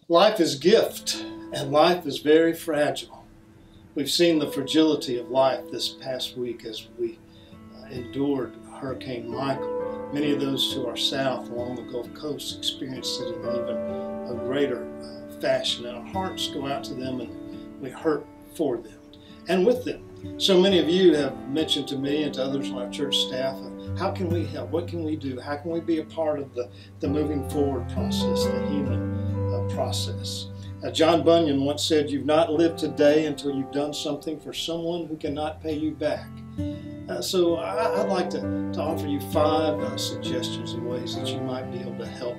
Life is gift, and life is very fragile. We've seen the fragility of life this past week as we endured Hurricane Michael. Many of those to our south along the Gulf Coast experienced it in even a greater fashion, and our hearts go out to them and we hurt for them and with them. So many of you have mentioned to me and to others on our church staff, how can we help? What can we do? How can we be a part of the moving forward process, the healing process? John Bunyan once said, "You've not lived today until you've done something for someone who cannot pay you back." So I'd like to offer you 5 suggestions and ways that you might be able to help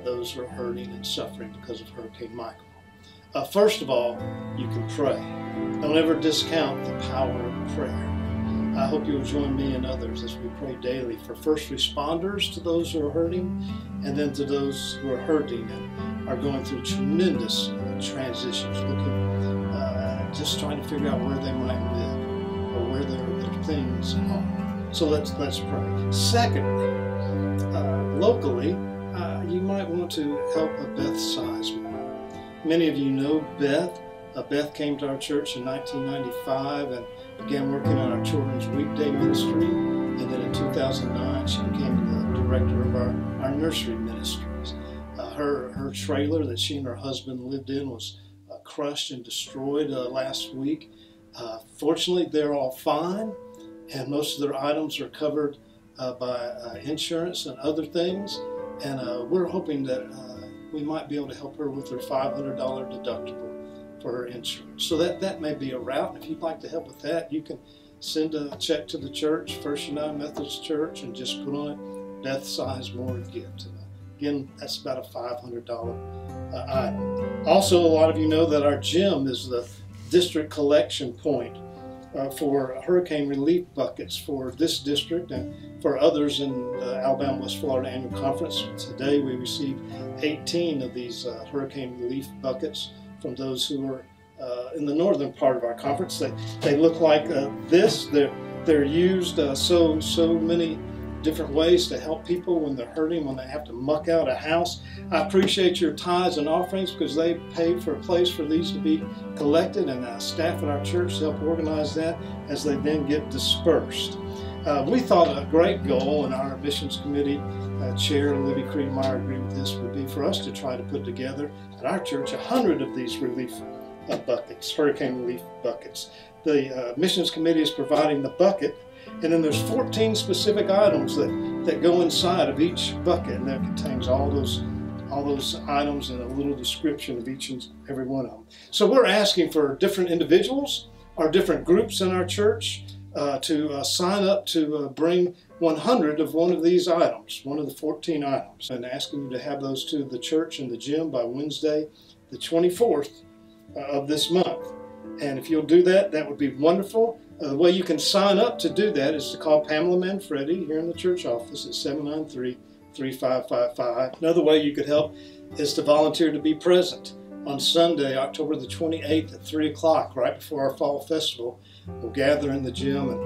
those who are hurting and suffering because of Hurricane Michael. First of all, you can pray. Don't ever discount the power of prayer. I hope you'll join me and others as we pray daily for first responders to those who are hurting, and then to those who are hurting and are going through tremendous transitions, looking, just trying to figure out where they might live or where their things are. So let's pray. Secondly, locally, you might want to help a Beth Sizemore. Many of you know Beth. Beth came to our church in 1995 and began working on our children's weekday ministry. And then in 2009, she became the director of our nursery ministries. Her trailer that she and her husband lived in was crushed and destroyed last week. Fortunately, they're all fine, and most of their items are covered by insurance and other things. And we're hoping that we might be able to help her with her $500 deductible for her insurance. So that may be a route. If you'd like to help with that, you can send a check to the church, First United Methodist Church, and just put on it Beth Sizemore gift. And again, that's about a $500 item. Also, a lot of you know that our gym is the district collection point for hurricane relief buckets for this district and for others in the Alabama West Florida Annual Conference. Today we received 18 of these hurricane relief buckets from those who are in the northern part of our conference. They look like this. They're used so many different ways to help people when they're hurting, when they have to muck out a house. I appreciate your tithes and offerings because they paid for a place for these to be collected, and staff at our church help organize that as they then get dispersed. We thought a great goal, and our missions committee chair, Libby Creedmeyer, agreed with this, would be for us to try to put together at our church 100 of these relief buckets, hurricane relief buckets. The missions committee is providing the bucket, and then there's 14 specific items that go inside of each bucket, and that contains all those items and a little description of each and every one of them. So we're asking for different individuals or different groups in our church to sign up to bring 100 of one of these items, one of the 14 items, and asking you to have those to the church and the gym by Wednesday, the 24th of this month. And if you'll do that, that would be wonderful. The way you can sign up to do that is to call Pamela Manfredi here in the church office at 793-3555. Another way you could help is to volunteer to be present on Sunday, October the 28th at 3 o'clock, right before our fall festival. We'll gather in the gym, and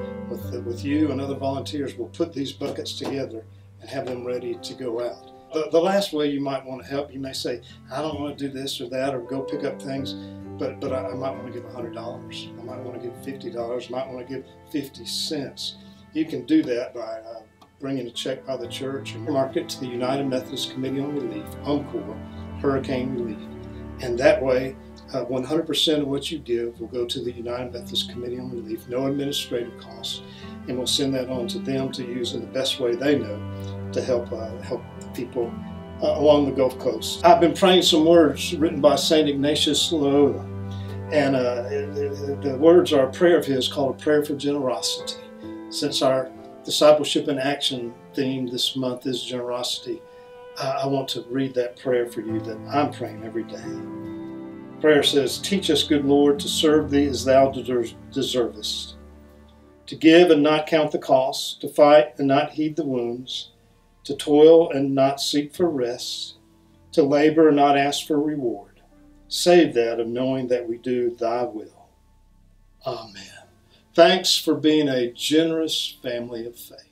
with you and other volunteers, we'll put these buckets together and have them ready to go out. The last way you might want to help, you may say, I don't want to do this or that or go pick up things, but I might want to give $100. I might want to give $50. I might want to give 50 cents. You can do that by bringing a check by the church and mark it to the United Methodist Committee on Relief, UMCOR, Hurricane Relief. And that way, 100% of what you give will go to the United Methodist Committee on Relief, no administrative costs, and we'll send that on to them to use in the best way they know to help people along the Gulf Coast. I've been praying some words written by St. Ignatius Loyola, and the words are a prayer of his called A Prayer for Generosity. Since our Discipleship in Action theme this month is generosity, I want to read that prayer for you that I'm praying every day. Prayer says, Teach us, good Lord, to serve Thee as Thou deservest, to give and not count the cost, to fight and not heed the wounds, to toil and not seek for rest, to labor and not ask for reward, save that of knowing that we do Thy will. Amen. Thanks for being a generous family of faith.